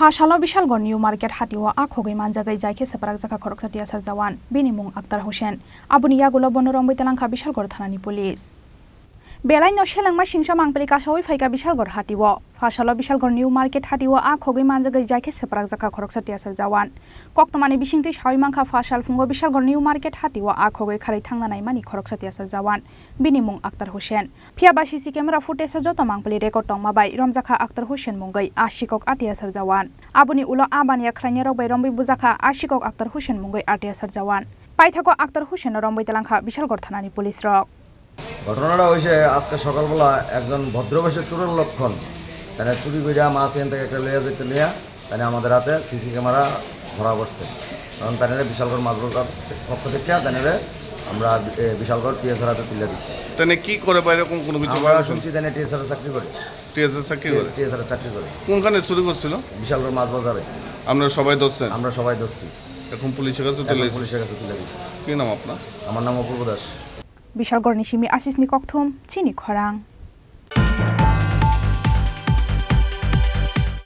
Fashalo Bishalgor New Market Hatiwa Akhogi Manjagai Jaike Separak Zaka Koroksatia Sarjawan, Binimung Akhtar Hussein, Abunia Gulo Bonorom Bitalanka Bishalgor Thanani Police. Belai no Shelangma Shingsha Mangpelika Shoi Faika Bishalgor Hatiwa, Fashalo Bishalgor New Market Hatiwa Akhogi Manjagai Jaike Separak Zaka Koroksatia Sarjawan, Koktomani Bishingti Shaimanka Fashal Fungo Bishalgor New Market Hatiwa Akhogi Karitanga Naimani Koroksatia Sarjawan, Binimung Akhtar Hussein. Piabashi si camera footage Joto Mangpeli Rekotong Mabai, Romzaka Akhtar Hussein Mungai, Ashikok Atia Sarjawan. Abuni ulo abania kranyero by Rombi Buzaka, Ashikok Akhtar Hussein Mungai Atia Sarjawan. Paithako Akhtar Hussein Rombi Talanka Bishalgor Thanani Police Rock. ঘটনাটা হইছে আজকে সকালবেলা একজন ভদ্রবেশে চোরের লক্ষণ তারা চুরি কইরা মাছ এখান থেকে একটা লইয়া যেতে লইয়া তারা আমাদের হাতে সিসি ক্যামেরা ধরা পড়ছে কারণ তারা বিশালগড় মাছ বাজার পক্ষ থেকে তারা আমরা বিশালগড় টিএসআর হাতে তুলে দিছি। তাহলে কি করে বাইরে কোনো কিছু আমরা শুনছি তারা টিএসআর চাকরি করে। টিএসআর চাকরি করে কোনখানে চুরি করছিল? বিশালগড় মাছ বাজারে। আপনারা সবাই ধরছেন? আমরা সবাই ধরছি। এখন পুলিশের কাছে তুলে দিছি। কি নাম আপনার? আমার নাম অপূর্ব Das. Bishalgor Nishimi Asis Nikokthum, Chini Khorang.